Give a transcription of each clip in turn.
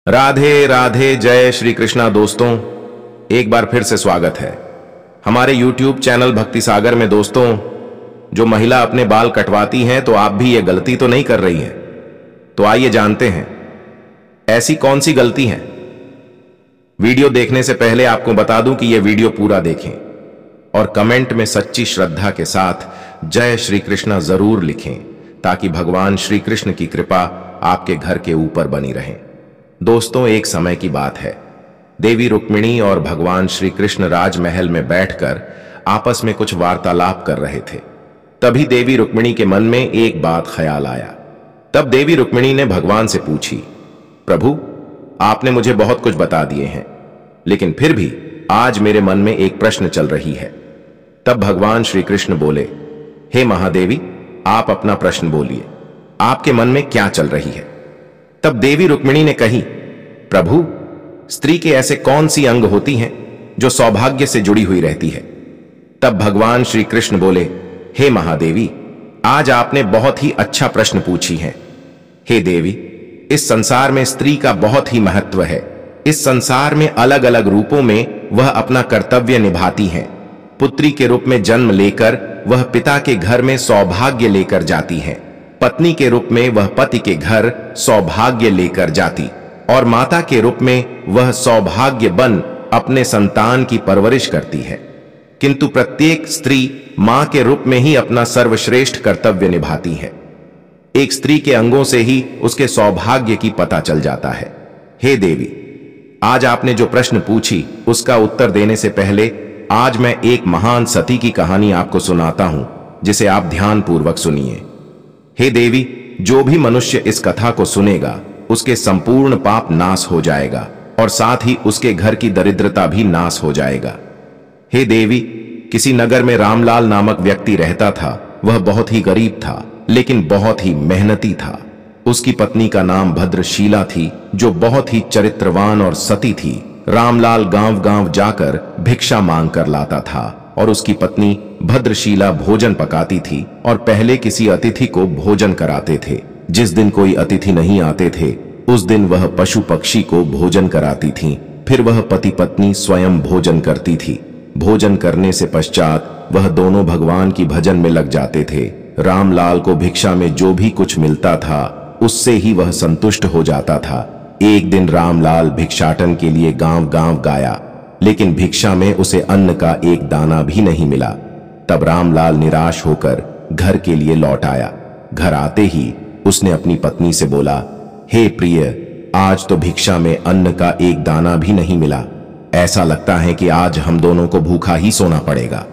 राधे राधे, जय श्री कृष्णा। दोस्तों, एक बार फिर से स्वागत है हमारे YouTube चैनल भक्ति सागर में। दोस्तों, जो महिला अपने बाल कटवाती हैं तो आप भी ये गलती तो नहीं कर रही हैं। तो आइए जानते हैं ऐसी कौन सी गलती है। वीडियो देखने से पहले आपको बता दूं कि यह वीडियो पूरा देखें और कमेंट में सच्ची श्रद्धा के साथ जय श्री कृष्णा जरूर लिखें, ताकि भगवान श्री कृष्ण की कृपा आपके घर के ऊपर बनी रहे। दोस्तों, एक समय की बात है। देवी रुक्मिणी और भगवान श्री कृष्ण राजमहल में बैठकर आपस में कुछ वार्तालाप कर रहे थे। तभी देवी रुक्मिणी के मन में एक बात ख्याल आया। तब देवी रुक्मिणी ने भगवान से पूछी, प्रभु, आपने मुझे बहुत कुछ बता दिए हैं, लेकिन फिर भी आज मेरे मन में एक प्रश्न चल रही है। तब भगवान श्री कृष्ण बोले, हे महादेवी, आप अपना प्रश्न बोलिए, आपके मन में क्या चल रही है। तब देवी रुक्मिणी ने कही, प्रभु, स्त्री के ऐसे कौन सी अंग होती हैं जो सौभाग्य से जुड़ी हुई रहती है। तब भगवान श्री कृष्ण बोले, हे महादेवी, आज आपने बहुत ही अच्छा प्रश्न पूछी है। हे देवी, इस संसार में स्त्री का बहुत ही महत्व है। इस संसार में अलग अलग रूपों में वह अपना कर्तव्य निभाती हैं। पुत्री के रूप में जन्म लेकर वह पिता के घर में सौभाग्य लेकर जाती हैं। पत्नी के रूप में वह पति के घर सौभाग्य लेकर जाती, और माता के रूप में वह सौभाग्य बन अपने संतान की परवरिश करती है। किंतु प्रत्येक स्त्री मां के रूप में ही अपना सर्वश्रेष्ठ कर्तव्य निभाती है। एक स्त्री के अंगों से ही उसके सौभाग्य की पता चल जाता है। हे देवी, आज आपने जो प्रश्न पूछी उसका उत्तर देने से पहले आज मैं एक महान सती की कहानी आपको सुनाता हूं, जिसे आप ध्यानपूर्वक सुनिए। हे देवी, जो भी मनुष्य इस कथा को सुनेगा उसके संपूर्ण पाप नाश हो जाएगा और साथ ही उसके घर की दरिद्रता भी नाश हो जाएगा। हे देवी, किसी नगर में रामलाल नामक व्यक्ति रहता था। वह बहुत ही गरीब था, लेकिन बहुत ही मेहनती था। उसकी पत्नी का नाम भद्रशीला थी, जो बहुत ही चरित्रवान और सती थी। रामलाल गांव गांव जाकर भिक्षा मांग कर लाता था और उसकी पत्नी भद्रशीला भोजन पकाती थी और पहले किसी अतिथि को भोजन कराते थे। जिस दिन कोई अतिथि नहीं आते थे उस दिन वह पशु पक्षी को भोजन कराती थी। फिर वह पति पत्नी स्वयं भोजन करती थी। भोजन करने से पश्चात वह दोनों भगवान की भजन में लग जाते थे। रामलाल को भिक्षा में जो भी कुछ मिलता था उससे ही वह संतुष्ट हो जाता था। एक दिन रामलाल भिक्षाटन के लिए गांव गांव गया, लेकिन भिक्षा में उसे अन्न का एक दाना भी नहीं मिला। तब रामलाल निराश होकर घर के लिए लौट आया। घर आते ही उसने अपनी पत्नी से बोला, हे प्रिय, आज तो भिक्षा में अन्न का एक दाना भी नहीं मिला। ऐसा लगता है कि आज हम दोनों को भूखा ही सोना पड़ेगा।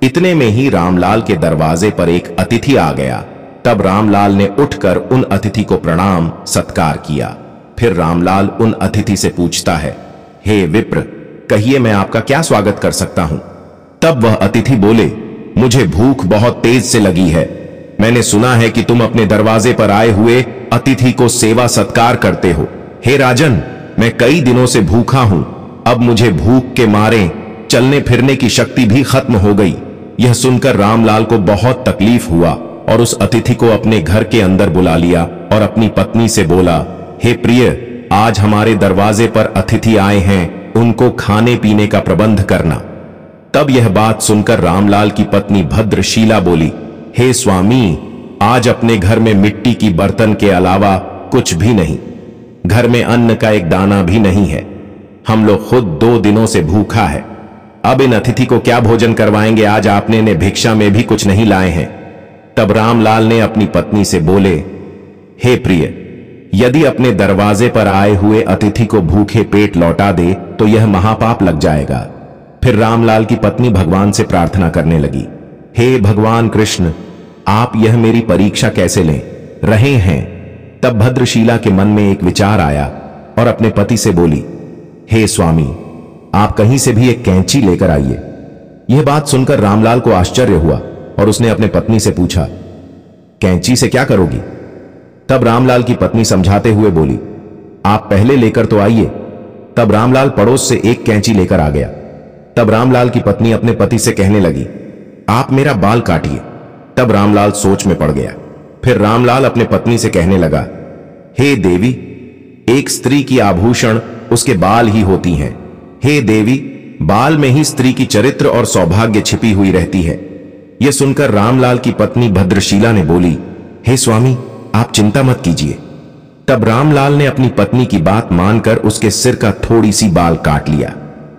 इतने में ही रामलाल के दरवाजे पर एक अतिथि आ गया। तब रामलाल ने उठकर उन अतिथि को प्रणाम सत्कार किया। फिर रामलाल उन अतिथि से पूछता है, हे विप्र, कहिए मैं आपका क्या स्वागत कर सकता हूं। तब वह अतिथि बोले, मुझे भूख बहुत तेज से लगी है। मैंने सुना है कि तुम अपने दरवाजे पर आए हुए अतिथि को सेवा सत्कार करते हो। हे राजन, मैं कई दिनों से भूखा हूं। अब मुझे भूख के मारे चलने फिरने की शक्ति भी खत्म हो गई। यह सुनकर रामलाल को बहुत तकलीफ हुआ और उस अतिथि को अपने घर के अंदर बुला लिया और अपनी पत्नी से बोला, हे प्रिय, आज हमारे दरवाजे पर अतिथि आए हैं, उनको खाने पीने का प्रबंध करना। तब यह बात सुनकर रामलाल की पत्नी भद्रशीला बोली, हे स्वामी, आज अपने घर में मिट्टी की बर्तन के अलावा कुछ भी नहीं। घर में अन्न का एक दाना भी नहीं है। हम लोग खुद 2 दिनों से भूखा है। अब इन अतिथि को क्या भोजन करवाएंगे। आज आपने ने भिक्षा में भी कुछ नहीं लाए हैं। तब रामलाल ने अपनी पत्नी से बोले, हे प्रिय, यदि अपने दरवाजे पर आए हुए अतिथि को भूखे पेट लौटा दे तो यह महापाप लग जाएगा। फिर रामलाल की पत्नी भगवान से प्रार्थना करने लगी, हे भगवान कृष्ण, आप यह मेरी परीक्षा कैसे ले रहे हैं। तब भद्रशीला के मन में एक विचार आया और अपने पति से बोली, हे स्वामी, आप कहीं से भी एक कैंची लेकर आइए। यह बात सुनकर रामलाल को आश्चर्य हुआ और उसने अपने पत्नी से पूछा, कैंची से क्या करोगी। तब रामलाल की पत्नी समझाते हुए बोली, आप पहले लेकर तो आइए। तब रामलाल पड़ोस से एक कैंची लेकर आ गया। तब रामलाल की पत्नी अपने पति से कहने लगी, आप मेरा बाल काटिए। तब रामलाल सोच में पड़ गया। फिर रामलाल अपने पत्नी से कहने लगा, हे देवी, एक स्त्री की आभूषण उसके बाल ही होती हैं। हे देवी, बाल में ही स्त्री की चरित्र और सौभाग्य छिपी हुई रहती है। यह सुनकर रामलाल की पत्नी भद्रशीला ने बोली, हे स्वामी, आप चिंता मत कीजिए। तब रामलाल ने अपनी पत्नी की बात मानकर उसके सिर का थोड़ी सी बाल काट लिया।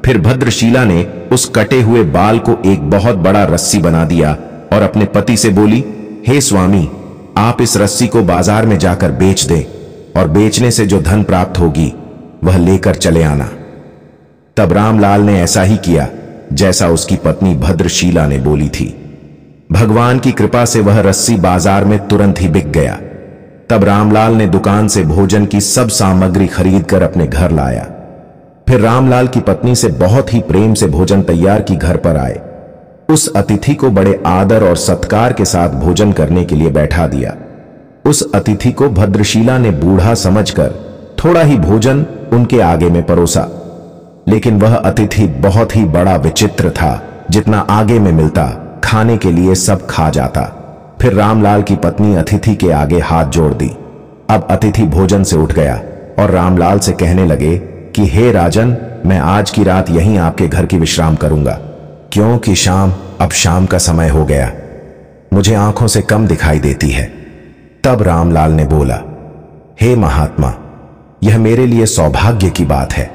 फिर भद्रशीला ने उस कटे हुए बाल को एक बहुत बड़ा रस्सी बना दिया और अपने पति से बोली, हे स्वामी, आप इस रस्सी को बाजार में जाकर बेच दें और बेचने से जो धन प्राप्त होगी वह लेकर चले आना। तब रामलाल ने ऐसा ही किया जैसा उसकी पत्नी भद्रशीला ने बोली थी। भगवान की कृपा से वह रस्सी बाजार में तुरंत ही बिक गया। तब रामलाल ने दुकान से भोजन की सब सामग्री खरीदकर अपने घर लाया। फिर रामलाल की पत्नी से बहुत ही प्रेम से भोजन तैयार की घर पर आए। उस अतिथि को बड़े आदर और सत्कार के साथ भोजन करने के लिए बैठा दिया। उस अतिथि को भद्रशीला ने बूढ़ा समझकर थोड़ा ही भोजन उनके आगे में परोसा, लेकिन वह अतिथि बहुत ही बड़ा विचित्र था। जितना आगे में मिलता खाने के लिए सब खा जाता। फिर रामलाल की पत्नी अतिथि के आगे हाथ जोड़ दी। अब अतिथि भोजन से उठ गया और रामलाल से कहने लगे कि हे राजन, मैं आज की रात यहीं आपके घर की विश्राम करूंगा, क्योंकि अब शाम का समय हो गया, मुझे आंखों से कम दिखाई देती है। तब रामलाल ने बोला, हे महात्मा, यह मेरे लिए सौभाग्य की बात है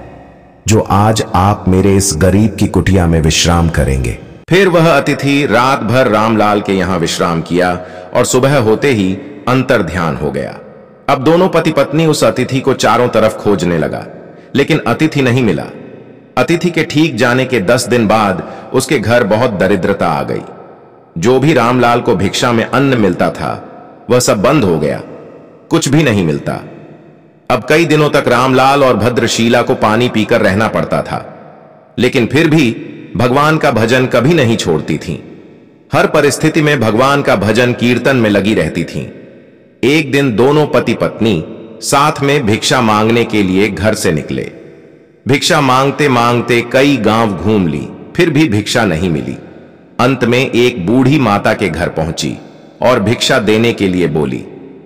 जो आज आप मेरे इस गरीब की कुटिया में विश्राम करेंगे। फिर वह अतिथि रात भर रामलाल के यहां विश्राम किया और सुबह होते ही अंतर ध्यान हो गया। अब दोनों पति पत्नी उस अतिथि को चारों तरफ खोजने लगा, लेकिन अतिथि नहीं मिला। अतिथि के ठीक जाने के 10 दिन बाद उसके घर बहुत दरिद्रता आ गई। जो भी रामलाल को भिक्षा में अन्न मिलता था वह सब बंद हो गया, कुछ भी नहीं मिलता। अब कई दिनों तक रामलाल और भद्रशीला को पानी पीकर रहना पड़ता था, लेकिन फिर भी भगवान का भजन कभी नहीं छोड़ती थीं। हर परिस्थिति में भगवान का भजन कीर्तन में लगी रहती थीं। एक दिन दोनों पति पत्नी साथ में भिक्षा मांगने के लिए घर से निकले। भिक्षा मांगते मांगते कई गांव घूम ली, फिर भी भिक्षा नहीं मिली। अंत में एक बूढ़ी माता के घर पहुंची और भिक्षा देने के लिए बोली।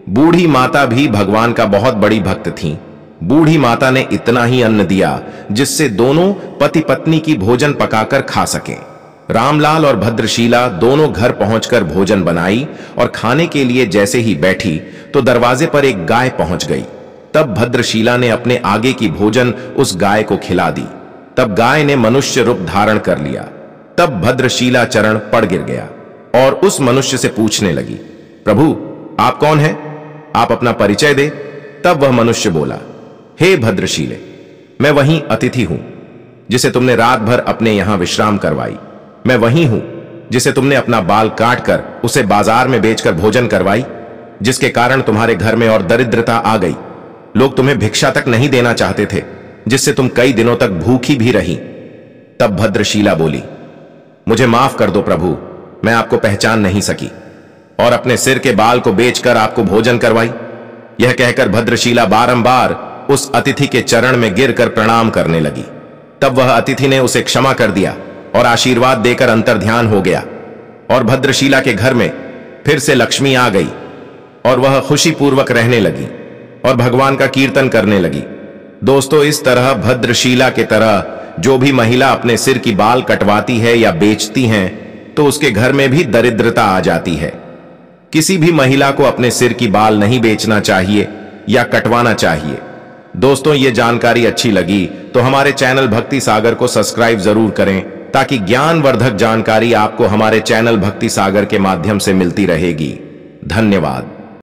बूढ़ी माता भी भगवान का बहुत बड़ी भक्त थीं। बूढ़ी माता ने इतना ही अन्न दिया जिससे दोनों पति पत्नी की भोजन पकाकर खा सकें। रामलाल और भद्रशीला दोनों घर पहुंचकर भोजन बनाई और खाने के लिए जैसे ही बैठी तो दरवाजे पर एक गाय पहुंच गई। तब भद्रशीला ने अपने आगे की भोजन उस गाय को खिला दी। तब गाय ने मनुष्य रूप धारण कर लिया। तब भद्रशीला चरण पड़ गिर गया और उस मनुष्य से पूछने लगी, प्रभु, आप कौन हैं? आप अपना परिचय दे। तब वह मनुष्य बोला, हे भद्रशीले, मैं वही अतिथि हूं जिसे तुमने रात भर अपने यहां विश्राम करवाई। मैं वही हूं जिसे तुमने अपना बाल काटकर उसे बाजार में बेचकर भोजन करवाई, जिसके कारण तुम्हारे घर में और दरिद्रता आ गई। लोग तुम्हें भिक्षा तक नहीं देना चाहते थे, जिससे तुम कई दिनों तक भूखी भी रही। तब भद्रशीला बोली, मुझे माफ कर दो प्रभु, मैं आपको पहचान नहीं सकी और अपने सिर के बाल को बेचकर आपको भोजन करवाई। यह कहकर भद्रशीला बारंबार उस अतिथि के चरण में गिरकर प्रणाम करने लगी। तब वह अतिथि ने उसे क्षमा कर दिया और आशीर्वाद देकर अंतर्ध्यान हो गया और भद्रशीला के घर में फिर से लक्ष्मी आ गई और वह खुशीपूर्वक रहने लगी और भगवान का कीर्तन करने लगी। दोस्तों, इस तरह भद्रशीला के तरह जो भी महिला अपने सिर की बाल कटवाती है या बेचती हैं तो उसके घर में भी दरिद्रता आ जाती है। किसी भी महिला को अपने सिर की बाल नहीं बेचना चाहिए या कटवाना चाहिए। दोस्तों, ये जानकारी अच्छी लगी तो हमारे चैनल भक्ति सागर को सब्सक्राइब जरूर करें, ताकि ज्ञानवर्धक जानकारी आपको हमारे चैनल भक्ति सागर के माध्यम से मिलती रहेगी। धन्यवाद।